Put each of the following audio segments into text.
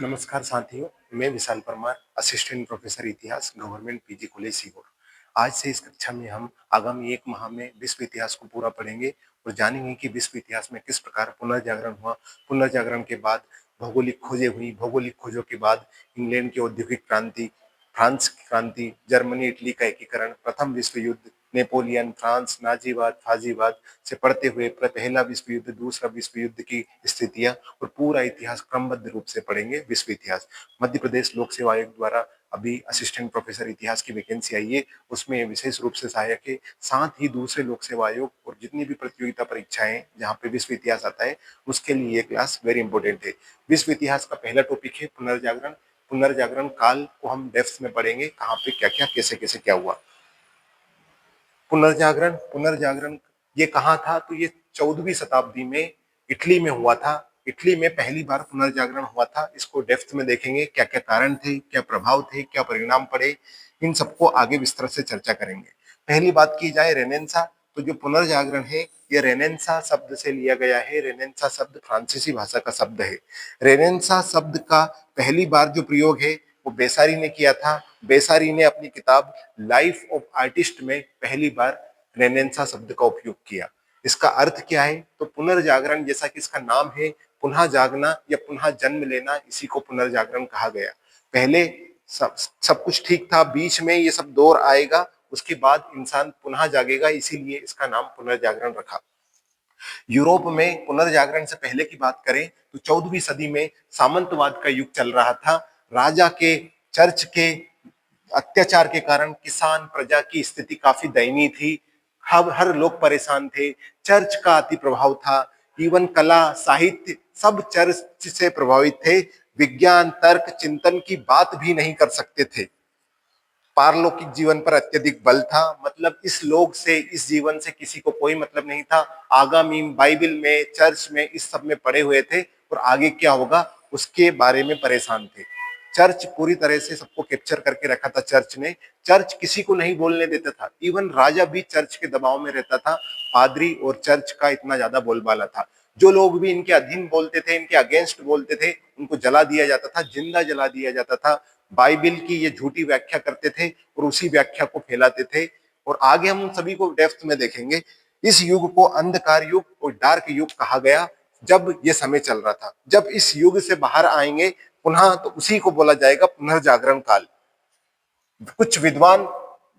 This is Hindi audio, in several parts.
नमस्कार साथियों, मैं विशाल परमार, असिस्टेंट प्रोफेसर इतिहास, गवर्नमेंट पीजी कॉलेज सीहोर। आज से इस कक्षा में हम आगामी 1 माह में विश्व इतिहास को पूरा पढ़ेंगे और जानेंगे कि विश्व इतिहास में किस प्रकार पुनर्जागरण हुआ। पुनर्जागरण के बाद भौगोलिक खोजें हुई, भौगोलिक खोजों के बाद इंग्लैंड की औद्योगिक क्रांति, फ्रांस की क्रांति, जर्मनी इटली का एकीकरण, प्रथम विश्व युद्ध, नेपोलियन, फ्रांस, नाजीवाद, फाजीवाद से पढ़ते हुए पहला विश्व युद्ध, दूसरा विश्व युद्ध की स्थितियां और पूरा इतिहास क्रमबद्ध रूप से पढ़ेंगे। विश्व इतिहास मध्य प्रदेश लोक सेवा आयोग द्वारा अभी असिस्टेंट प्रोफेसर इतिहास की वैकेंसी आई है, उसमें विशेष रूप से सहायक है। साथ ही दूसरे लोक सेवा आयोग और जितनी भी प्रतियोगिता परीक्षाएं जहाँ पे विश्व इतिहास आता है, उसके लिए ये क्लास वेरी इंपॉर्टेंट है। विश्व इतिहास का पहला टॉपिक है पुनर्जागरण। पुनर्जागरण काल को हम डेप्थ में पढ़ेंगे, कहाँ पे क्या क्या कैसे कैसे क्या हुआ। पुनर्जागरण पुनर्जागरण ये कहाँ था? तो ये 14वीं शताब्दी में इटली में हुआ था। इटली में पहली बार पुनर्जागरण हुआ था। इसको डेप्थ में देखेंगे, क्या क्या कारण थे, क्या प्रभाव थे, क्या परिणाम पड़े, इन सबको आगे विस्तार से चर्चा करेंगे। पहली बात की जाए रेनेसा, तो जो पुनर्जागरण है ये रेनेसा शब्द से लिया गया है। रेनेसा शब्द फ्रांसीसी भाषा का शब्द है। रेनेसा शब्द का पहली बार जो प्रयोग है वो बेसारी ने किया था। बेसारी ने अपनी किताब लाइफ ऑफ आर्टिस्ट में पहली बार रेनेसा शब्द का उपयोग किया। इसका अर्थ क्या है? तो पुनर्जागरण, जैसा कि इसका नाम है, पुनः जागना या पुनः जन्म लेना, इसी को पुनर्जागरण कहा गया। पहले सब कुछ ठीक था, बीच में ये सब दौर आएगा, उसके बाद इंसान पुनः जागेगा, इसीलिए इसका नाम पुनर्जागरण रखा। यूरोप में पुनर्जागरण से पहले की बात करें तो 14वीं सदी में सामंतवाद का युग चल रहा था। राजा के, चर्च के अत्याचार के कारण किसान प्रजा की स्थिति काफी दयनीय थी। हर लोग परेशान थे। चर्च का अति प्रभाव था। इवन कला, साहित्य सब चर्च से प्रभावित थे। विज्ञान, तर्क, चिंतन की बात भी नहीं कर सकते थे। पारलौकिक जीवन पर अत्यधिक बल था। मतलब इस लोग से, इस जीवन से किसी को कोई मतलब नहीं था। आगामी बाइबल में, चर्च में, इस सब में पड़े हुए थे और आगे क्या होगा उसके बारे में परेशान थे। चर्च पूरी तरह से सबको कैप्चर करके रखा था। चर्च ने, चर्च किसी को नहीं बोलने देता था। इवन राजा भी चर्च के दबाव में रहता था। पादरी और चर्च का इतना ज्यादा बोलबाला था। जो लोग भी इनके अधीन बोलते थे, इनके अगेंस्ट बोलते थे, उनको जला दिया जाता था, जिंदा जला दिया जाता था। बाइबल की ये झूठी व्याख्या करते थे और उसी व्याख्या को फैलाते थे। और आगे हम सभी को डेप्थ में देखेंगे। इस युग को अंधकार युग और डार्क युग कहा गया जब ये समय चल रहा था। जब इस युग से बाहर आएंगे पुनः, तो उसी को बोला जाएगा पुनर्जागरण काल। कुछ विद्वान,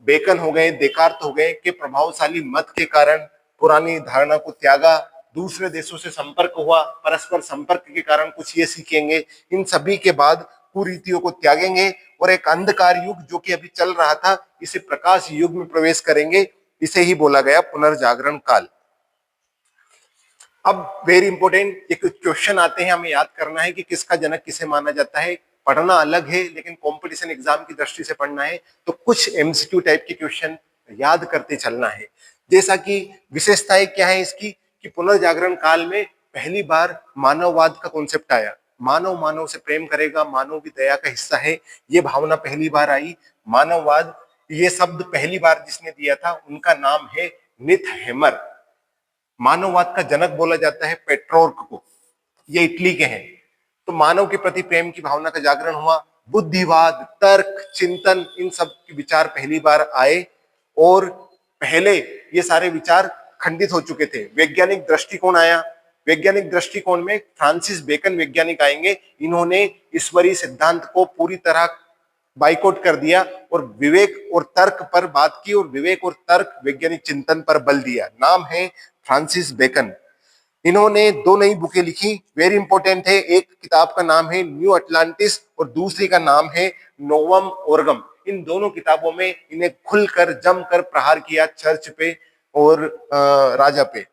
बेकन हो गए, देकार्त हो गए, के प्रभावशाली मत के कारण पुरानी धारणा को त्यागा। दूसरे देशों से संपर्क हुआ, परस्पर संपर्क के कारण कुछ ये सीखेंगे। इन सभी के बाद कुरीतियों को त्यागेंगे और एक अंधकार युग जो कि अभी चल रहा था, इसे प्रकाश युग में प्रवेश करेंगे। इसे ही बोला गया पुनर्जागरण काल। अब वेरी इंपॉर्टेंट, ये कुछ क्वेश्चन आते हैं, हमें याद करना है कि किसका जनक किसे माना जाता है। पढ़ना अलग है, लेकिन कंपटीशन एग्जाम की दृष्टि से पढ़ना है, तो कुछ एमसीक्यू टाइप के क्वेश्चन याद करते चलना है। जैसा कि विशेषताएं क्या है इसकी, कि पुनर्जागरण काल में पहली बार मानववाद का कॉन्सेप्ट आया। मानव मानव से प्रेम करेगा, मानव भी दया का हिस्सा है, ये भावना पहली बार आई। मानववाद, ये शब्द पहली बार जिसने दिया था उनका नाम है निथ हेमर। मानववाद का जनक बोला जाता है पेट्रोर्क को, ये इटली के हैं। तो मानव के प्रति प्रेम की भावना का जागरण हुआ। बुद्धिवाद, तर्क, चिंतन, इन सब के विचार पहली बार आए और पहले ये सारे विचार खंडित हो चुके थे। वैज्ञानिक दृष्टिकोण आया। वैज्ञानिक दृष्टिकोण में फ्रांसिस बेकन वैज्ञानिक आएंगे। इन्होंने ईश्वरीय सिद्धांत को पूरी तरह बाइकआउट कर दिया और विवेक और तर्क पर बात की, और विवेक और तर्क वैज्ञानिक चिंतन पर बल दिया। नाम है फ्रांसिस बेकन। इन्होंने दो नई बुकें लिखी, वेरी इंपॉर्टेंट है। एक किताब का नाम है न्यू अटलांटिस और दूसरी का नाम है नोवम ओरगम। इन दोनों किताबों में इन्हें खुलकर, जमकर प्रहार किया चर्च पे और राजा पे।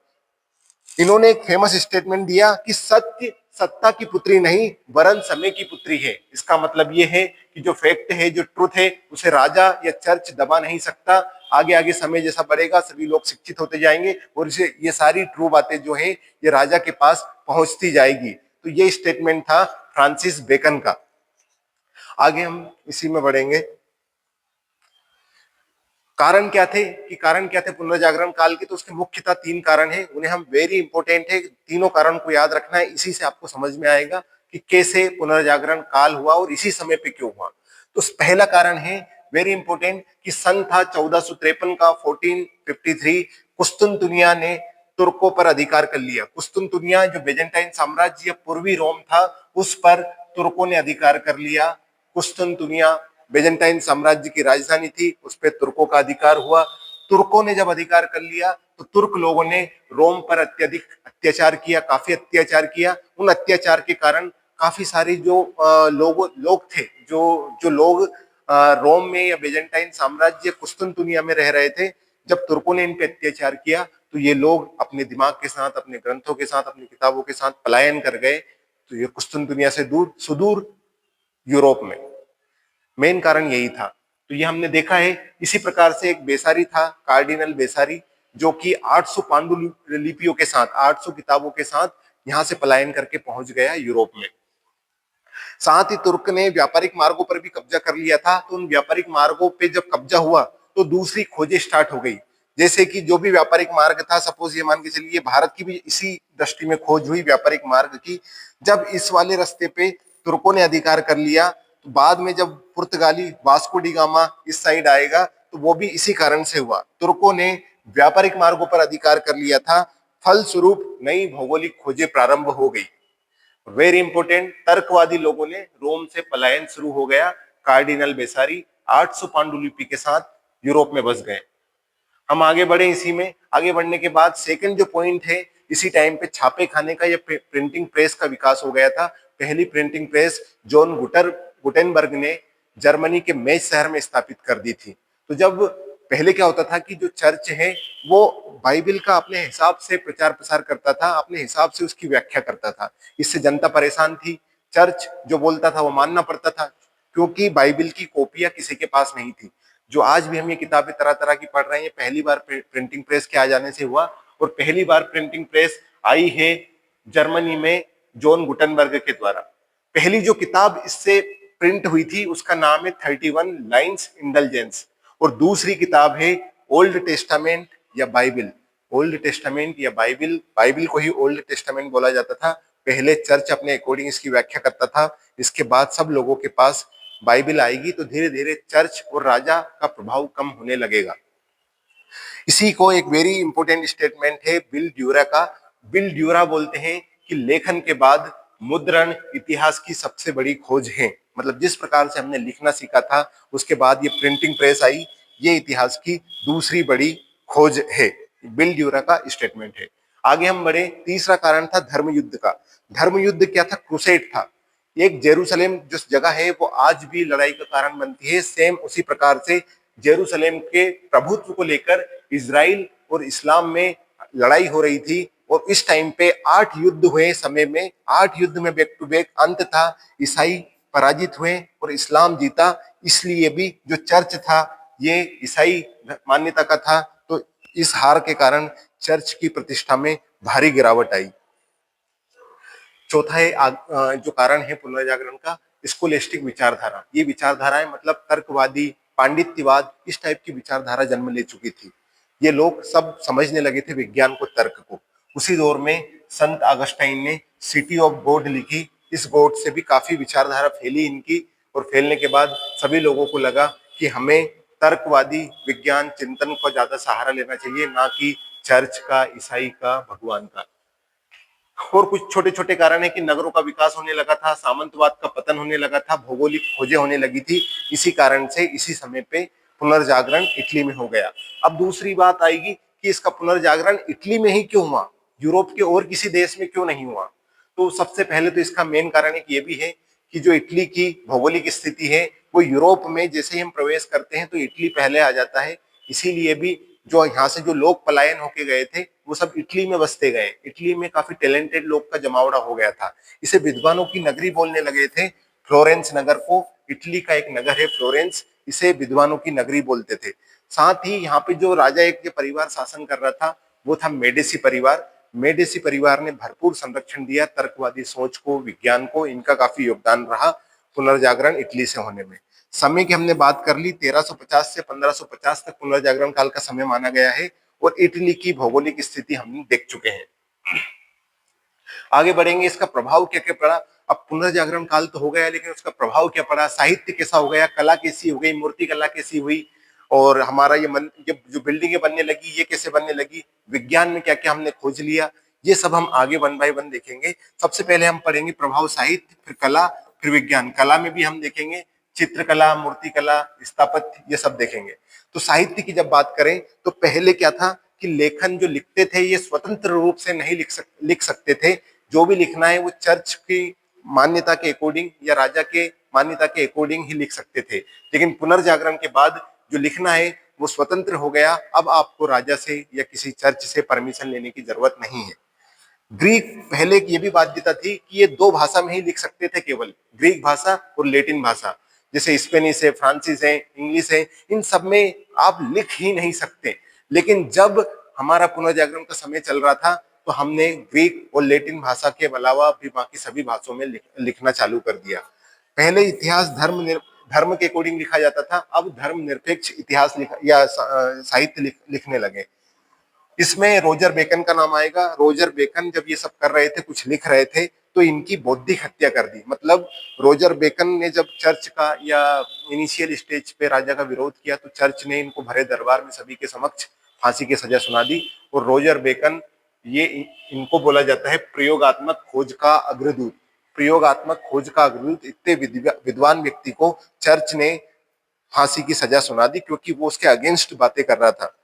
इन्होंने एक फेमस स्टेटमेंट दिया कि सत्य सत्ता की पुत्री नहीं वरन समय की पुत्री है। इसका मतलब ये है कि जो फैक्ट है, जो ट्रुथ है, उसे राजा या चर्च दबा नहीं सकता। आगे आगे समय जैसा बढ़ेगा, सभी लोग शिक्षित होते जाएंगे और इसे, ये सारी ट्रू बातें जो है, ये राजा के पास पहुंचती जाएगी। तो ये स्टेटमेंट था फ्रांसिस बेकन का। आगे हम इसी में बढ़ेंगे। कारण क्या थे, कि कारण क्या थे पुनर्जागरण काल के? तो उसके मुख्यतः 3 कारण हैं, उन्हें हम वेरी इंपॉर्टेंट है, तीनों कारण को याद रखना है, इसी से आपको समझ में आएगा कि कैसे पुनर्जागरण काल हुआ और इसी समय पे क्यों हुआ। तो पहला कारण है वेरी इंपॉर्टेंट कि सन था 1453 का, 1453, कुस्तुनतुनिया ने तुर्कों पर अधिकार कर लिया। कुस्तुनतुनिया जो बेजेंटाइन साम्राज्य पूर्वी रोम था उस पर तुर्कों ने अधिकार कर लिया। कुस्तुनतुनिया बेजेंटाइन साम्राज्य की राजधानी थी, उस पर तुर्कों का अधिकार हुआ। तुर्कों ने जब अधिकार कर लिया तो तुर्क लोगों ने रोम पर अत्यधिक अत्याचार किया, काफी अत्याचार किया। उन अत्याचार के कारण काफी सारे जो लोग थे, जो लोग रोम में या बेजेंटाइन साम्राज्य कुस्तुनतुनिया में रह रहे थे, जब तुर्कों ने इन पे अत्याचार किया तो ये लोग अपने दिमाग के साथ, अपने ग्रंथों के साथ, अपनी किताबों के साथ पलायन कर गए। तो ये कुस्तुनतुनिया से दूर सुदूर यूरोप में, मेन कारण यही था। तो ये हमने देखा है। इसी प्रकार से एक बेसारी था, कार्डिनल बेसारी, जो कि 800 पांडुलिपियों के साथ, 800 किताबों के साथ यहां से पलायन करके पहुंच गया यूरोप में। साथ ही तुर्क ने व्यापारिक मार्गों पर भी कब्जा कर लिया था। तो उन व्यापारिक मार्गों पे जब कब्जा हुआ तो दूसरी खोजें स्टार्ट हो गई। जैसे कि जो भी व्यापारिक मार्ग था, सपोज ये मान के चलिए भारत की भी इसी दृष्टि में खोज हुई व्यापारिक मार्ग की। जब इस वाले रास्ते पे तुर्कों ने अधिकार कर लिया तो बाद में जब पुर्तगाली वास्को डी गामा इस साइड आएगा तो वो भी इसी कारण से हुआ। तुर्कों ने व्यापारिक मार्गों पर अधिकार कर लिया था, फलस्वरूप नई भौगोलिक खोजें प्रारंभ हो गई। वेरी इंपोर्टेंट, तर्कवादी लोगों ने रोम से पलायन शुरू हो गया। कार्डिनल बेसारी 800 पांडुलिपि के साथ यूरोप में बस गए। हम आगे बढ़े। इसी में आगे बढ़ने के बाद सेकंड जो पॉइंट है, इसी टाइम पे छापे खाने का या प्रिंटिंग प्रेस का विकास हो गया था। पहली प्रिंटिंग प्रेस जॉन गुटेनबर्ग ने जर्मनी के मेच शहर में स्थापित कर दी थी। तो जब पहले क्या होता था कि जो चर्च है वो बाइबल का अपने हिसाब से प्रचार प्रसार करता था, अपने हिसाब से उसकी व्याख्या करता था। इससे जनता परेशान थी। चर्च जो बोलता था वो मानना पड़ता था, क्योंकि बाइबल की कॉपियां किसी के पास नहीं थी। जो आज भी हम ये किताबें तरह तरह की पढ़ रहे हैं, ये पहली बार प्रिंटिंग प्रेस के आ जाने से हुआ। और पहली बार प्रिंटिंग प्रेस आई है जर्मनी में जॉन गुटेनबर्ग के द्वारा। पहली जो किताब इससे प्रिंट हुई थी उसका नाम है 31 लाइन्स इंडल्जेंस, और दूसरी किताब है ओल्ड टेस्टामेंट या बाइबल। ओल्ड टेस्टामेंट या बाइबल, बाइबल को ही ओल्ड टेस्टामेंट बोला जाता था। पहले चर्च अपने अकॉर्डिंग इसकी व्याख्या करता था, इसके बाद सब लोगों के पास बाइबल आएगी तो धीरे धीरे चर्च और राजा का प्रभाव कम होने लगेगा। इसी को एक वेरी इंपॉर्टेंट स्टेटमेंट है बिल ड्यूरा का। बिल ड्यूरा बोलते हैं कि लेखन के बाद मुद्रण इतिहास की सबसे बड़ी खोज है। मतलब जिस प्रकार से हमने लिखना सीखा था उसके बाद ये प्रिंटिंग प्रेस आई, ये इतिहास की दूसरी बड़ी खोज है। बिल ड्यूरा का स्टेटमेंट है। आगे हम बढ़े। तीसरा कारण था धर्म युद्ध का। धर्म युद्ध क्या था? क्रूसेड था। एक जेरूसलेम जो जगह है वो आज भी लड़ाई का कारण बनती है। सेम उसी प्रकार से जेरूसलेम के प्रभुत्व को लेकर इजराइल और इस्लाम में लड़ाई हो रही थी। और इस टाइम पे 8 युद्ध हुए समय में, 8 युद्ध में बैक टू बैक अंत था। ईसाई पराजित हुए और इस्लाम जीता। इसलिए भी जो चर्च था ये ईसाई मान्यता का था, तो इस हार के कारण चर्च की प्रतिष्ठा में भारी गिरावट आई। चौथा है जो कारण है पुनर्जागरण का, स्कोलेस्टिक विचारधारा। ये विचारधाराएं मतलब तर्कवादी, पांडित्यवाद, इस टाइप की विचारधारा जन्म ले चुकी थी। ये लोग सब समझने लगे थे विज्ञान को, तर्क को। उसी दौर में संत अगस्टाइन ने सिटी ऑफ गॉड लिखी। इस गॉड से भी काफी विचारधारा फैली इनकी, और फैलने के बाद सभी लोगों को लगा कि हमें तर्कवादी विज्ञान चिंतन को ज्यादा सहारा लेना चाहिए, ना कि चर्च का, ईसाई का, भगवान का। और कुछ छोटे छोटे कारण है कि नगरों का विकास होने लगा था, सामंतवाद का पतन होने लगा था, भौगोलिक खोजें होने लगी थी। इसी कारण से इसी समय पे पुनर्जागरण इटली में हो गया। अब दूसरी बात आएगी कि इसका पुनर्जागरण इटली में ही क्यों हुआ, यूरोप के और किसी देश में क्यों नहीं हुआ। तो सबसे पहले तो इसका मेन कारण एक ये भी है कि जो इटली की भौगोलिक स्थिति है वो यूरोप में जैसे ही हम प्रवेश करते हैं तो इटली पहले आ जाता है। इसीलिए भी जो यहाँ से जो लोग पलायन होके गए थे वो सब इटली में बसते गए। इटली में काफी टैलेंटेड लोग का जमावड़ा हो गया था। इसे विद्वानों की नगरी बोलने लगे थे। फ्लोरेंस नगर को, इटली का एक नगर है फ्लोरेंस, इसे विद्वानों की नगरी बोलते थे। साथ ही यहाँ पे जो राजा एक जो परिवार शासन कर रहा था वो था मेडिसी परिवार। मेडिसी परिवार ने भरपूर संरक्षण दिया तर्कवादी सोच को, विज्ञान को। इनका काफी योगदान रहा पुनर्जागरण इटली से होने में। समय की हमने बात कर ली, 1350 से 1550 तक पुनर्जागरण काल का समय माना गया है। और इटली की भौगोलिक स्थिति हम देख चुके हैं। आगे बढ़ेंगे, इसका प्रभाव क्या क्या पड़ा। अब पुनर्जागरण काल तो हो गया, लेकिन उसका प्रभाव क्या पड़ा, साहित्य कैसा हो गया, कला कैसी हो गई, मूर्ति कला कैसी हुई, और हमारा ये जो बिल्डिंगें बनने लगी ये कैसे बनने लगी, विज्ञान में क्या क्या हमने खोज लिया, ये सब हम आगे वन बाय वन देखेंगे। सबसे पहले हम पढ़ेंगे प्रभाव साहित्य, फिर कला, फिर विज्ञान। कला में भी हम देखेंगे चित्रकला, मूर्तिकला, स्थापत्य, ये सब देखेंगे। तो साहित्य की जब बात करें तो पहले क्या था कि लेखन जो लिखते थे ये स्वतंत्र रूप से नहीं लिख सकते थे। जो भी लिखना है वो चर्च की मान्यता के अकॉर्डिंग या राजा के मान्यता के अकॉर्डिंग ही लिख सकते थे। लेकिन पुनर्जागरण के बाद जो लिखना है वो स्वतंत्र हो गया। अब आपको राजा से या किसी चर्च से परमिशन लेने की जरूरत नहीं है। ग्रीक पहले की ये भी बाध्यता थी कि ये दो भाषा में ही लिख सकते थे, केवल ग्रीक भाषा और लैटिन भाषा। जैसे स्पेनिश है, फ्रांसीस है, इंग्लिश है, इन सब में आप लिख ही नहीं सकते। लेकिन जब हमारा पुनर्जागरण का समय चल रहा था तो हमने ग्रीक और लैटिन भाषा के अलावा भी बाकी सभी भाषाओं में लिखना चालू कर दिया। पहले इतिहास धर्म के अकॉर्डिंग लिखा जाता था, अब धर्म निरपेक्ष इतिहास या साहित्य लिखने लगे। इसमें रोजर बेकन का नाम आएगा। रोजर बेकन जब ये सब कर रहे थे, कुछ लिख रहे थे, तो इनकी बौद्धिक हत्या कर दी। मतलब रोजर बेकन ने जब चर्च का या इनिशियल स्टेज पे राजा का विरोध किया तो चर्च ने इनको भरे दरबार में सभी के समक्ष फांसी की सजा सुना दी। और रोजर बेकन, ये इनको बोला जाता है प्रयोगात्मक खोज का अग्रदूत। प्रयोगात्मक खोज का अग्रदूत, इतने विद्वान व्यक्ति को चर्च ने फांसी की सजा सुना दी क्योंकि वो उसके अगेंस्ट बातें कर रहा था।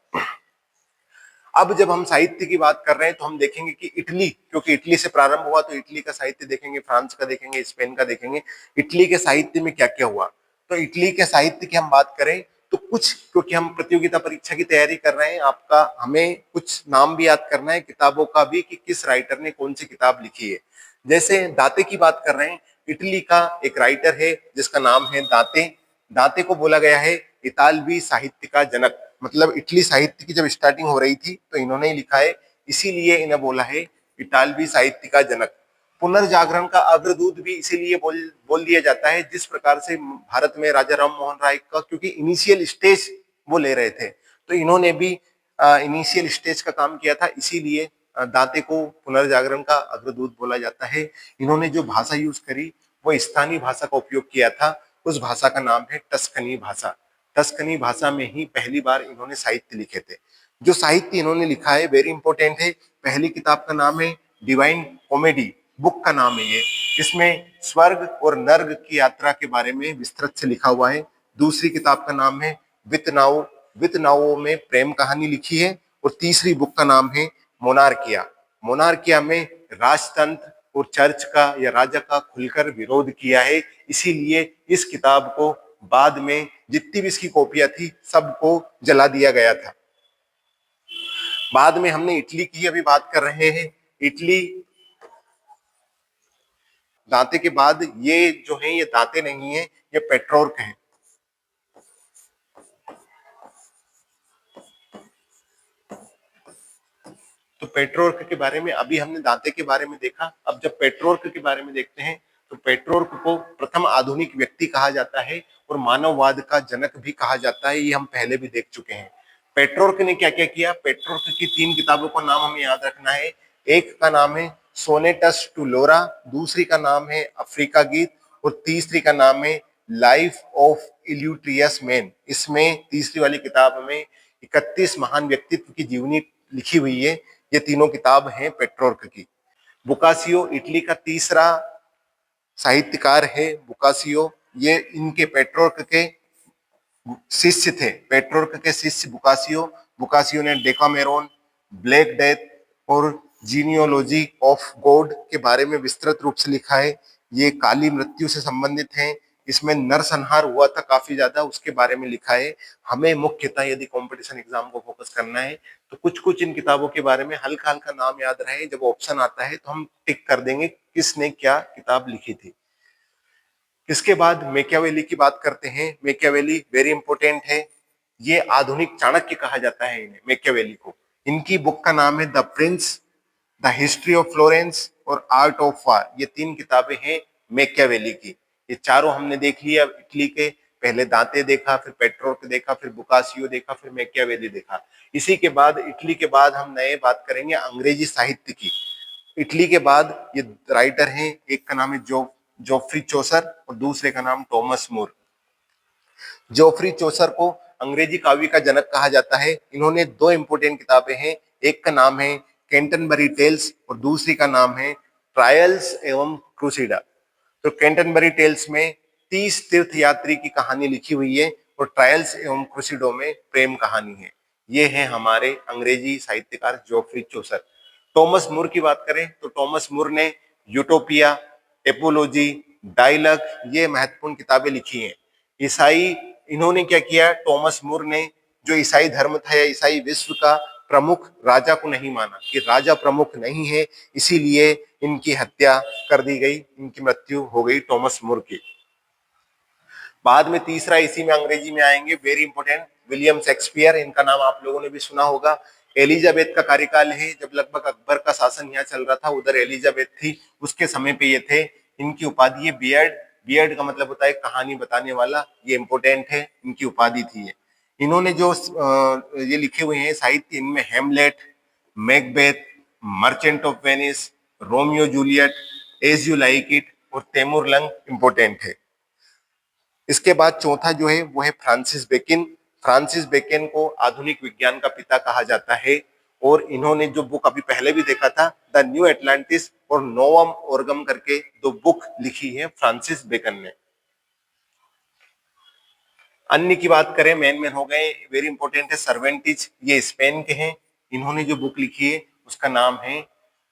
अब जब हम साहित्य की बात कर रहे हैं तो हम देखेंगे कि इटली, क्योंकि इटली से प्रारंभ हुआ तो इटली का साहित्य देखेंगे, फ्रांस का देखेंगे, स्पेन का देखेंगे। इटली के साहित्य में क्या क्या हुआ, तो इटली के साहित्य की हम बात करें तो कुछ, क्योंकि हम प्रतियोगिता परीक्षा की तैयारी कर रहे हैं, आपका हमें कुछ नाम भी याद करना है किताबों का भी कि किस राइटर ने कौन सी किताब लिखी है। जैसे दाते की बात कर रहे हैं, इटली का एक राइटर है जिसका नाम है दाते। दाते को बोला गया है इतालवी साहित्य का जनक। मतलब इटली साहित्य की जब स्टार्टिंग हो रही थी तो इन्होंने लिखा है, इसीलिए इन्हें बोला है इतालवी साहित्य का जनक। पुनर्जागरण का अग्रदूत भी इसीलिए बोल दिया जाता है, जिस प्रकार से भारत में राजा राम मोहन राय का, क्योंकि इनिशियल स्टेज वो ले रहे थे तो इन्होंने भी इनिशियल स्टेज का काम किया था, इसीलिए दाते को पुनर्जागरण का अग्रदूत बोला जाता है। इन्होंने जो भाषा यूज करी वो स्थानीय भाषा का उपयोग किया था। उस भाषा का नाम है टस्कनी भाषा। टस्कनी भाषा में ही पहली बार इन्होंने साहित्य लिखे थे। जो साहित्य इन्होंने लिखा है वेरी इंपॉर्टेंट है। पहली किताब का नाम है डिवाइन कॉमेडी, बुक का नाम है ये। इसमें स्वर्ग और नर्क की यात्रा के बारे में विस्तृत से लिखा हुआ है। दूसरी किताब का नाम है वित नाउ, वित नाउ में प्रेम कहानी लिखी है। और तीसरी बुक का नाम है मोनार्किया। मोनार्किया में राजतंत्र और चर्च का या राजा का खुलकर विरोध किया है, इसीलिए इस किताब को बाद में जितनी भी इसकी कॉपियां थी सबको जला दिया गया था। बाद में हमने इटली की अभी बात कर रहे हैं। इटली, दांते के बाद ये जो है ये दांते नहीं है, ये पेट्रोर्क है। तो पेट्रोर्क के बारे में अभी हमने दांते के बारे में देखा। अब जब पेट्रोर्क के बारे में देखते हैं तो पेट्रोर्क को प्रथम आधुनिक व्यक्ति कहा जाता है और मानववाद का जनक भी कहा जाता है, ये हम पहले भी देख चुके हैं। पेट्रोर्क ने क्या क्या किया, पेट्रोर्क की 3 किताबों का नाम हमें याद रखना है। एक का नाम है सोनेटस टू लोरा, दूसरी का नाम है अफ्रीका गीत, और तीसरी का नाम है लाइफ ऑफ इल्यूट्रियस मैन। इसमें तीसरी वाली किताब में 31 महान व्यक्तित्व की जीवनी लिखी हुई है। ये तीनों किताब हैं पेट्रोर्क की। बुकासियो इटली का तीसरा साहित्यकार है। बुकासियो, ये इनके पेट्रोर्क के शिष्य थे। पेट्रोर्क के शिष्य बुकासियो। बुकासियो ने डेकामेरोन, ब्लैक डेथ और जीनियोलॉजी ऑफ गॉड के बारे में विस्तृत रूप से लिखा है। ये काली मृत्यु से संबंधित हैं। इसमें नरसंहार हुआ था काफी ज्यादा, उसके बारे में लिखा है। हमें मुख्यतः यदि कंपटीशन एग्जाम को फोकस करना है तो कुछ कुछ इन किताबों के बारे में हल्का हल्का नाम याद रहे, जब ऑप्शन आता है तो हम टिक कर देंगे किसने क्या किताब लिखी थी। इसके बाद मेकियावेली की बात करते हैं। मेकियावेली वेरी इंपॉर्टेंट है। ये आधुनिक चाणक्य कहा जाता है इन्हें, मेकियावेली को। इनकी बुक का नाम है the Prince, the history of Florence और आर्ट ऑफ वार। ये 3 किताबें हैं मेकियावेली की। ये चारों हमने देख लिया इटली के। पहले दांते देखा, फिर पेट्रोर्क देखा, फिर बुकासियो देखा, फिर मेकियावेली देखा। इसी के बाद इटली के बाद हम नए बात करेंगे अंग्रेजी साहित्य की। इटली के बाद ये राइटर हैं, एक का नाम है जोफ्री चौसर और दूसरे का नाम टॉमस मोर। जोफ्री चौसर को अंग्रेजी काव्य का जनक कहा जाता है। इन्होंने दो इंपोर्टेंट किताबें हैं, एक का नाम है कैंटरबरी टेल्स और दूसरी का नाम है ट्रायल्स एवं क्रूसिडा। तो कैंटरबरी टेल्स में 30 तीर्थ यात्री की कहानी लिखी हुई है और ट्रायल्स एवं क्रूसिडो में प्रेम कहानी है। ये है हमारे अंग्रेजी साहित्यकार जोफ्री चौसर। टॉमस मूर की बात करें तो टॉमस मूर ने यूटोपिया, एपोलॉजी, डायलॉग ये महत्वपूर्ण किताबें लिखी हैं। ईसाई इन्होंने क्या किया, टॉमस मूर ने जो ईसाई धर्म था या ईसाई विश्व का प्रमुख राजा को नहीं माना कि राजा प्रमुख नहीं है, इसीलिए इनकी हत्या कर दी गई, इनकी मृत्यु हो गई टॉमस मूर की। बाद में तीसरा इसी में अंग्रेजी में आएंगे, वेरी इंपोर्टेंट, विलियम शेक्सपियर। इनका नाम आप लोगों ने भी सुना होगा। एलिजाबेथ का कार्यकाल है, जब लगभग अकबर का शासन यहाँ चल रहा था, उधर एलिजाबेथ थी, उसके समय पे ये थे। इनकी उपाधि है बियर्ड। बियर्ड का मतलब होता है कहानी बताने वाला, ये इंपोर्टेंट है, इनकी उपाधि थी ये। इन्होंने जो ये लिखे हुए हैं साहित्य, इनमें Hamlet, Macbeth, merchant of Venice, Romeo Juliet, as you like it और तैमूर लंग इंपोर्टेंट है। इसके बाद चौथा जो है वो है फ्रांसिस बेकिन। फ्रांसिस बेकिन को आधुनिक विज्ञान का पिता कहा जाता है और इन्होंने जो बुक अभी पहले भी देखा था, द न्यू एटलांटिस और नोवम ओर्गम करके दो बुक लिखी है फ्रांसिस बेकन ने। अन्य की बात करें, मेन मेन हो गए, वेरी इंपॉर्टेंट है सर्वेंटिज, ये स्पेन के हैं। इन्होंने जो बुक लिखी है उसका नाम है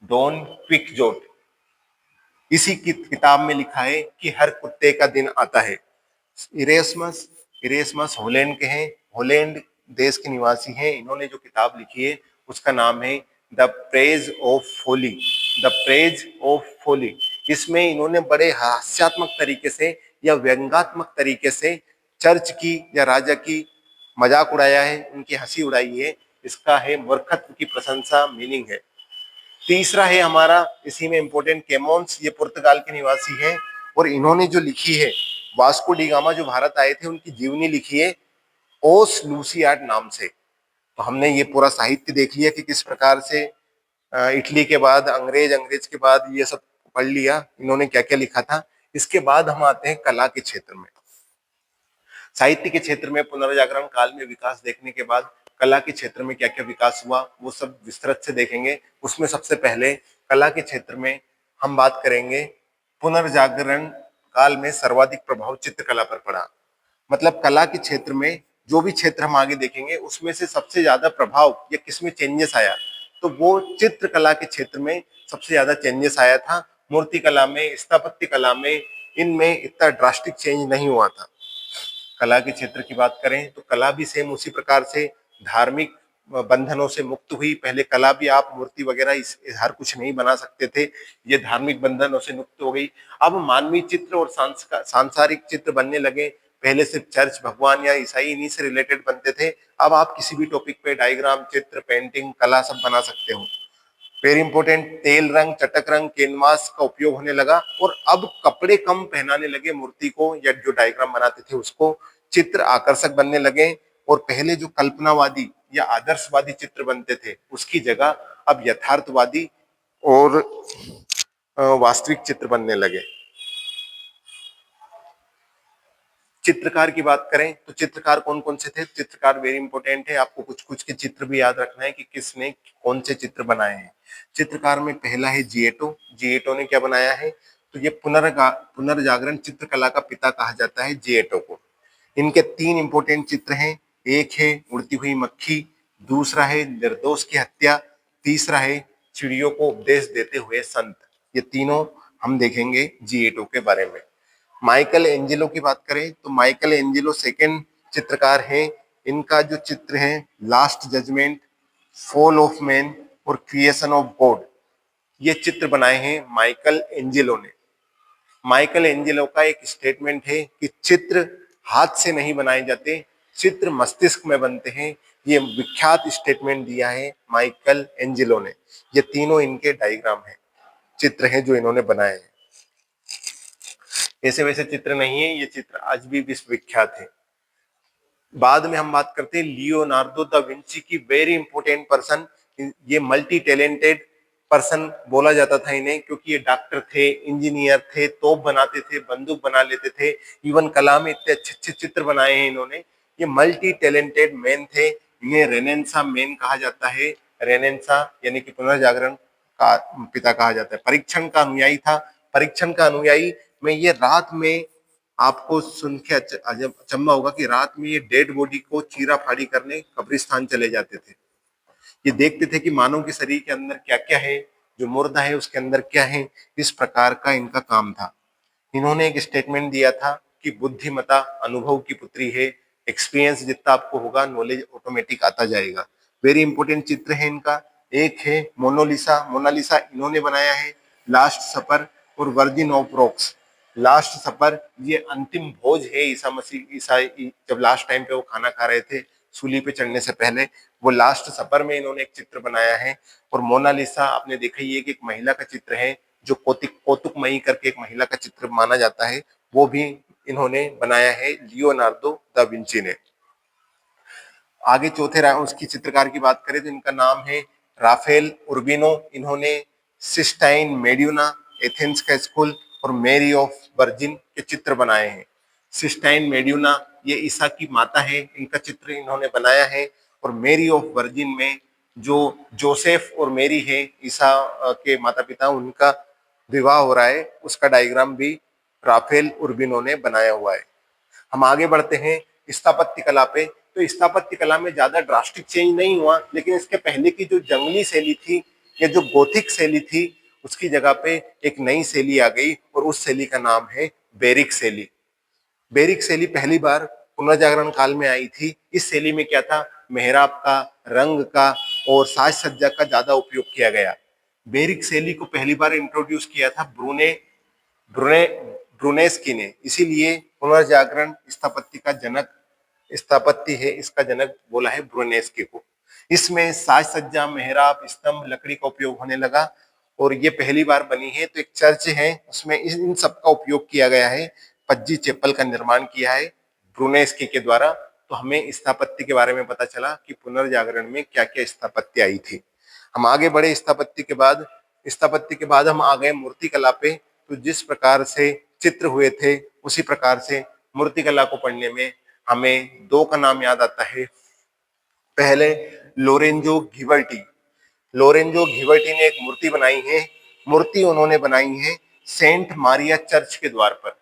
डॉन क्विक्सोट। इसी की किताब में लिखा है कि हर कुत्ते का दिन आता है। इरेस्मस इरेस्मस हॉलैंड के हैं, हॉलैंड देश के निवासी हैं। इन्होंने जो किताब लिखी है उसका नाम है the praise of folly. The praise of folly, इसमें इन्होंने बड़े हास्यात्मक तरीके से या व्यंगात्मक तरीके से चर्च की या राजा की मजाक उड़ाया है, उनकी हंसी उड़ाई है। इसका है मूर्खत्व की प्रशंसा, मीनिंग है। तीसरा है हमारा इसी में इंपोर्टेंट, कैमोन्स, ये पुर्तगाल के निवासी हैं और इन्होंने जो लिखी है, वास्को डी गामा जो भारत आए थे उनकी जीवनी लिखी है ओस लूसियाड नाम से। तो हमने ये पूरा साहित्य देख लिया कि किस प्रकार से इटली के बाद अंग्रेज, अंग्रेज के बाद ये सब पढ़ लिया, इन्होंने क्या क्या लिखा था। इसके बाद हम आते हैं कला के क्षेत्र में। साहित्य के क्षेत्र में पुनर्जागरण काल में विकास देखने के बाद कला के क्षेत्र में क्या क्या विकास हुआ वो सब विस्तृत से देखेंगे। उसमें सबसे पहले कला के क्षेत्र में हम बात करेंगे, पुनर्जागरण काल में सर्वाधिक प्रभाव चित्रकला पर पड़ा। मतलब कला के क्षेत्र में जो भी क्षेत्र हम आगे देखेंगे उसमें से सबसे ज्यादा प्रभाव या किसमें चेंजेस आया, तो वो चित्रकला के क्षेत्र में सबसे ज्यादा चेंजेस आया था। मूर्ति कला में, स्थापत्य कला में, इनमें इतना ड्रास्टिक चेंज नहीं हुआ था। कला के क्षेत्र की बात करें तो कला भी सेम उसी प्रकार से धार्मिक बंधनों से मुक्त हुई। पहले कला भी आप मूर्ति वगैरह इस हर कुछ नहीं बना सकते थे, ये धार्मिक बंधनों से मुक्त हो गई। अब मानवीय चित्र और सांसारिक चित्र बनने लगे। पहले सिर्फ चर्च, भगवान या ईसाई इन्हीं से रिलेटेड बनते थे, अब आप किसी भी टॉपिक पे डायग्राम, चित्र, पेंटिंग, कला सब बना सकते हो। वेरी इंपॉर्टेंट, तेल रंग, चटक रंग, कैनवास का उपयोग होने लगा और अब कपड़े कम पहनाने लगे मूर्ति को या जो डायग्राम बनाते थे उसको। चित्र आकर्षक बनने लगे और पहले जो कल्पनावादी या आदर्शवादी चित्र बनते थे उसकी जगह अब यथार्थवादी और वास्तविक चित्र बनने लगे। चित्रकार की बात करें तो चित्रकार कौन कौन से थे, चित्रकार वेरी इंपॉर्टेंट है, आपको कुछ कुछ के चित्र भी याद रखना है कि किसने कौन से चित्र बनाए हैं। चित्रकार में पहला है जिएटो। जिएटो ने क्या बनाया है, तो ये पुनर्जागरण चित्रकला का पिता कहा जाता है जिएटो को। इनके तीन इंपॉर्टेंट चित्र हैं, एक है उड़ती हुई मक्खी, दूसरा है निर्दोष की हत्या, तीसरा है चिड़ियों को उपदेश देते हुए संत। ये तीनों हम देखेंगे जिएटो के बारे में। माइकल एंजेलो की बात करें तो माइकल एंजेलो सेकंड चित्रकार हैं। इनका जो चित्र है last judgement, fall of man और क्रिएशन ऑफ गॉड, ये चित्र बनाए हैं माइकल एंजेलो ने। माइकल एंजेलो का एक स्टेटमेंट है कि चित्र हाथ से नहीं बनाए जाते, चित्र मस्तिष्क में बनते हैं। ये विख्यात स्टेटमेंट दिया है माइकल एंजेलो ने। ये तीनों इनके डायग्राम हैं, चित्र हैं जो इन्होंने बनाए हैं। ऐसे वैसे चित्र नहीं है, ये चित्र आज भी विश्व विख्यात है। बाद में हम बात करते हैं लियोनार्डो दा विंची की, वेरी इंपॉर्टेंट पर्सन। ये मल्टी टैलेंटेड पर्सन बोला जाता था इन्हें, क्योंकि ये डॉक्टर थे, इंजीनियर थे, तोप बनाते थे, बंदूक बना लेते थे, इवन कला में इतने अच्छे अच्छे चित्र बनाए हैं इन्होंने। ये मल्टी टैलेंटेड मैन थे। इन्हें रेनेसां मैन कहा जाता है। रेनेसां यानी कि पुनर्जागरण का पिता कहा जाता है। परीक्षण का अनुयायी था। परीक्षण का अनुयायी में ये रात में, आपको सुन के अचंभा होगा कि रात में ये डेड बॉडी को चीरा फाड़ी करने कब्रिस्तान चले जाते थे। ये देखते थे कि मानव के शरीर के अंदर क्या क्या है, जो मुर्दा है उसके अंदर क्या है। इस प्रकार का इनका काम था। इन्होंने एक स्टेटमेंट दिया था कि बुद्धिमता अनुभव की पुत्री है। एक्सपीरियंस जितना आपको होगा, नॉलेज ऑटोमेटिक आता जाएगा। वेरी इंपॉर्टेंट चित्र है इनका। एक है मोनालिसा। मोनालिसा इन्होंने बनाया है। लास्ट सपर और वर्जिन ऑफ रॉक्स। लास्ट सपर ये अंतिम भोज है ईसा मसीह, ईसा जब लास्ट टाइम पे वो खाना खा रहे थे सूली पे चढ़ने से पहले, वो लास्ट सपर में इन्होंने एक चित्र बनाया है। और मोनालिसा आपने देखा ही है कि एक महिला का चित्र है, जो कौतुकमयी करके एक महिला का चित्र माना जाता है, वो भी इन्होंने बनाया है लियोनार्डो दा विंची ने। आगे चौथे उसकी चित्रकार की बात करें तो इनका नाम है राफेल उर्बिनो। इन्होंने सिस्टाइन मेड्यूना, एथेंस का स्कूल और मेरी ऑफ वर्जिन के चित्र बनाए हैं। सिस्टाइन मेड्यूना ये ईसा की माता है, इनका चित्र इन्होंने बनाया है। और मेरी ऑफ वर्जिन में जो जोसेफ और मेरी है, ईसा के माता पिता, उनका विवाह हो रहा है, उसका डायग्राम भी राफेल उर्बिनो ने बनाया हुआ है। हम आगे बढ़ते हैं स्थापत्य कला पे। तो स्थापत्य कला में ज्यादा ड्रास्टिक चेंज नहीं हुआ, लेकिन इसके पहले की जो जंगली शैली थी या जो गोथिक शैली थी, उसकी जगह पे एक नई शैली आ गई और उस शैली का नाम है बेरिक शैली। बेरिक शैली पहली बार पुनर्जागरण काल में आई थी। इस शैली में क्या था, मेहराब का, रंग का और साज सज्जा का ज्यादा उपयोग किया गया। बेरिक शैली को पहली बार इंट्रोड्यूस किया था ब्रूने ब्रुने ब्रुनेस्की ने। इसीलिए पुनर्जागरण स्थापत्य का जनक, स्थापत्य है इसका जनक बोला है ब्रुनेस्की को। इसमें साज सज्जा, मेहराब, स्तंभ, लकड़ी का उपयोग होने लगा और ये पहली बार बनी है। तो एक चर्च है, उसमें इन सब का उपयोग किया गया है। पज्जी चैपल का निर्माण किया है ब्रुनेस्की के द्वारा। तो हमें स्थापत्य के बारे में पता चला कि पुनर्जागरण में क्या क्या स्थापत्य आई थी। हम आगे बढ़े स्थापत्य के बाद हम आ गए मूर्तिकला पे। तो जिस प्रकार से चित्र हुए थे उसी प्रकार से मूर्तिकला को पढ़ने में हमें दो का नाम याद आता है। पहले लोरेंजो घिबर्टी। लोरेंजो घिबर्टी ने एक मूर्ति बनाई है। मूर्ति उन्होंने बनाई है सेंट मारिया चर्च के द्वार पर।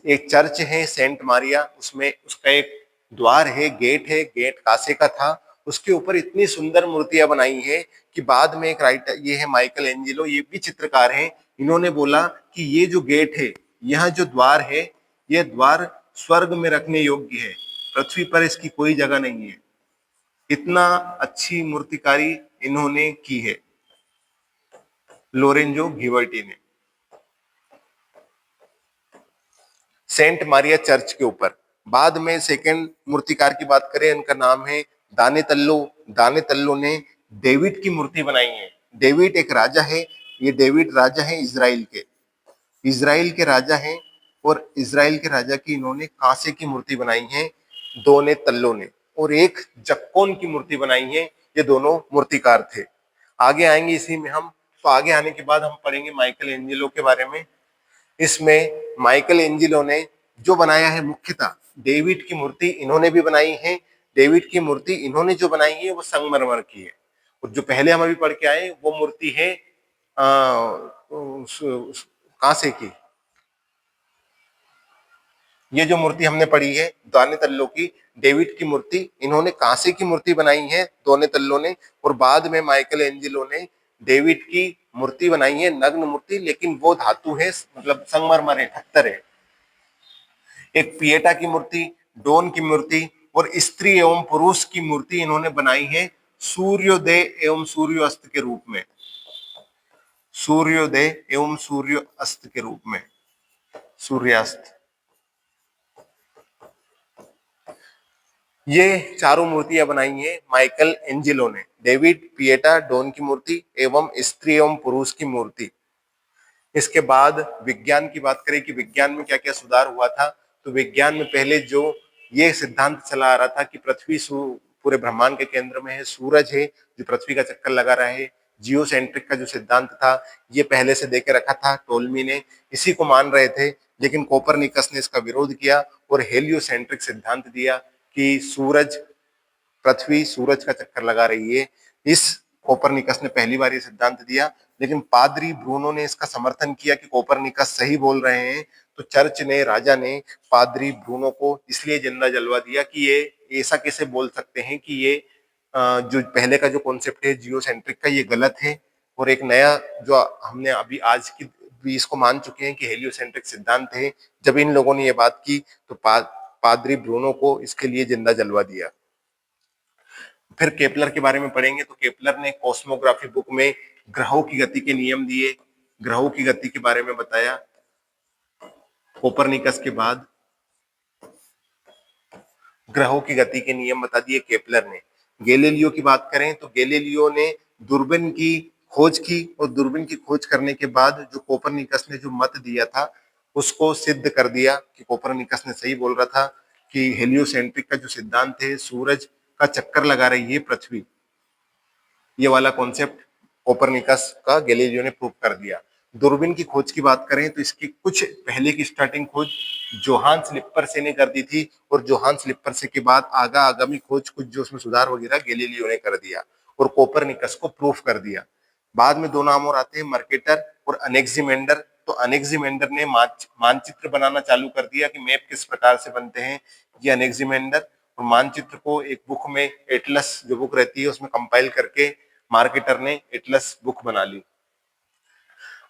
एक चर्च है सेंट मारिया, उसमें उसका एक द्वार है, गेट है, गेट कांसे का था। उसके ऊपर इतनी सुंदर मूर्तियां बनाई है कि बाद में एक राइटर, ये है माइकल एंजेलो, ये भी चित्रकार हैं, इन्होंने बोला कि ये जो गेट है, यह जो द्वार है, ये द्वार स्वर्ग में रखने योग्य है, पृथ्वी पर इसकी कोई जगह नहीं है। इतना अच्छी मूर्तिकारी इन्होंने की है लोरेंजो घिबर्टी ने सेंट मारिया चर्च के ऊपर। बाद में सेकंड मूर्तिकार की बात करें, इनका नाम है दानेतल्लो। दानेतल्लो ने डेविड की मूर्ति बनाई है। डेविड एक राजा है, ये डेविड राजा है इजराइल के। इजराइल के राजा हैं और इजराइल के राजा की इन्होंने कांसे की मूर्ति बनाई है दोनेतल्लो ने। और एक जक्कोन की मूर्ति बनाई है। ये दोनों मूर्तिकार थे। आगे आएंगे इसी में हम। तो आगे आने के बाद हम पढ़ेंगे माइकल एंजेलो के बारे में। इसमें माइकल एंजेलो ने जो बनाया है, मुख्यतः डेविड की मूर्ति इन्होंने भी बनाई है। डेविड की मूर्ति इन्होंने जो बनाई है वो संगमरमर की है। और जो पहले हम अभी पढ़ के आए वो मूर्ति है कांसे की। ये जो मूर्ति हमने पढ़ी है दोनेतल्लो की, डेविड की मूर्ति, इन्होंने कांसे की मूर्ति बनाई है दोनेतल्लो ने। और बाद में माइकल एंजेलो ने डेविड की मूर्ति बनाई है, नग्न मूर्ति, लेकिन वो धातु है, मतलब संगमरमर है, पत्थर है। एक पिएटा की मूर्ति, डोन की मूर्ति और स्त्री एवं पुरुष की मूर्ति इन्होंने बनाई है सूर्योदय एवं सूर्यास्त के रूप में। सूर्योदय एवं सूर्यास्त के रूप में, सूर्यास्त। ये चारों मूर्तियां बनाई हैं माइकल एंजेलो ने। डेविड, पिएटा, डोन की मूर्ति एवं स्त्री एवं पुरुष की मूर्ति। इसके बाद विज्ञान की बात करें कि विज्ञान में क्या क्या सुधार हुआ था। तो विज्ञान में पहले जो ये सिद्धांत चला आ रहा था कि पृथ्वी पूरे ब्रह्मांड के केंद्र में है, सूरज है जो पृथ्वी का चक्कर लगा रहा है, जियोसेंट्रिक का जो सिद्धांत था ये पहले से देके रखा था, टोल्मी ने इसी को मान रहे थे, लेकिन कोपरनिकस ने इसका विरोध किया और हेलियोसेंट्रिक सिद्धांत दिया कि सूरज पृथ्वी सूरज का चक्कर लगा रही है। इस कोपरनिकस ने पहली बार ये सिद्धांत दिया, लेकिन पादरी ब्रूनो ने इसका समर्थन किया कि कोपरनिकस सही बोल रहे हैं। तो चर्च ने, राजा ने पादरी ब्रूनो को इसलिए जिंदा जलवा दिया कि ये ऐसा कैसे बोल सकते हैं कि ये जो पहले का जो कॉन्सेप्ट है जियोसेंट्रिक का ये गलत है, और एक नया जो हमने अभी आज की भी इसको मान चुके हैं कि हेलियोसेंट्रिक सिद्धांत है। जब इन लोगों ने ये बात की तो पादरी ब्रूनो को इसके लिए जिंदा जलवा दिया। फिर केपलर के बारे में पढ़ेंगे तो केपलर ने कॉस्मोग्राफी बुक में ग्रहों की गति के नियम दिए, ग्रहों की गति के बारे में बताया। कोपरनिकस के बाद ग्रहों की गति के नियम बता दिए केपलर ने। गैलीलियो की बात करें तो गैलीलियो ने दूरबीन की खोज की, और दूरबीन की खोज करने के बाद जो कोपरनिकस ने जो मत दिया था उसको सिद्ध कर दिया कि कोपरनिकस ने सही बोल रहा था कि हेलियोसेंट्रिक का जो सिद्धांत है, सूरज का चक्कर लगा रही है पृथ्वी, ये वाला कॉन्सेप्ट कोपरनिकस का गैलीलियो ने प्रूव कर दिया। दूरबीन की खोज की बात करें तो इसकी कुछ पहले की स्टार्टिंग खोज जोहान्स लिप्पर्से ने कर दी थी, और जोहान्स लिप्पर्से के बाद आगामी खोज कुछ जो उसमें सुधार वगैरह गैलीलियो ने कर दिया और कोपरनिकस को प्रूफ कर दिया। बाद में दो नाम और आते हैं, मर्केटर और अनेक्सिमेंडर। तो अनेक्सिमेंडर ने मानचित्र बनाना चालू कर दिया कि मैप किस प्रकार से बनते हैं, ये अनेक्सिमेंडर, और मानचित्र को एक बुक में, एटलस जो बुक रहती है उसमें कंपाइल करके मार्केटर ने एटलस बुक बना ली।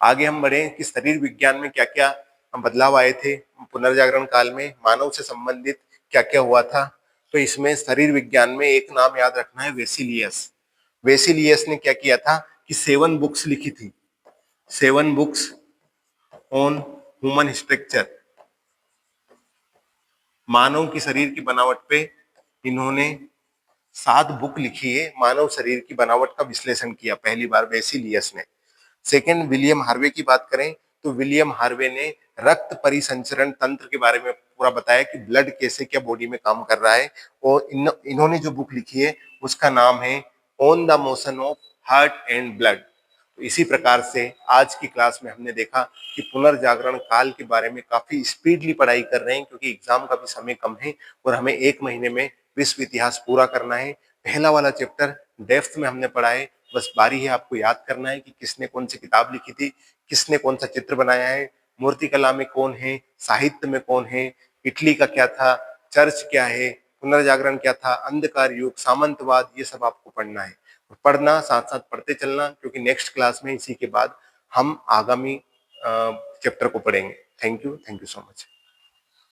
आगे हम बढ़े कि शरीर विज्ञान में क्या क्या बदलाव आए थे पुनर्जागरण काल में, मानव से संबंधित क्या क्या हुआ था। तो इसमें शरीर विज्ञान में एक नाम याद रखना है, वेसिलियस। वेसिलियस ने क्या किया था कि 7 बुक्स लिखी थी, 7 बुक्स ऑन ह्यूमन स्ट्रक्चर, मानव की शरीर की बनावट पे इन्होंने 7 बुक लिखी है, मानव शरीर की बनावट का विश्लेषण किया पहली बार वेसिलियस ने। सेकंड, विलियम हार्वे की बात करें तो विलियम हार्वे ने रक्त परिसंचरण तंत्र के बारे में पूरा बताया कि ब्लड कैसे क्या बॉडी में काम कर रहा है, और इन्होंने जो बुक लिखी है उसका नाम है on the motion of heart and blood. तो इसी प्रकार से आज की क्लास में हमने देखा कि पुनर्जागरण काल के बारे में काफी स्पीडली पढ़ाई कर रहे हैं, क्योंकि एग्जाम का भी समय कम है और हमें 1 महीने में विश्व इतिहास पूरा करना है। पहला वाला चैप्टर डेप्थ में हमने पढ़ा है, बस बारी है आपको याद करना है कि किसने कौन सी किताब लिखी थी, किसने कौन सा चित्र बनाया है, मूर्तिकला में कौन है, साहित्य में कौन है, इटली का क्या था, चर्च क्या है, पुनर्जागरण क्या था, अंधकार युग, सामंतवाद, ये सब आपको पढ़ना है। पढ़ना साथ साथ पढ़ते चलना, क्योंकि नेक्स्ट क्लास में इसी के बाद हम आगामी चैप्टर को पढ़ेंगे। Thank you so much.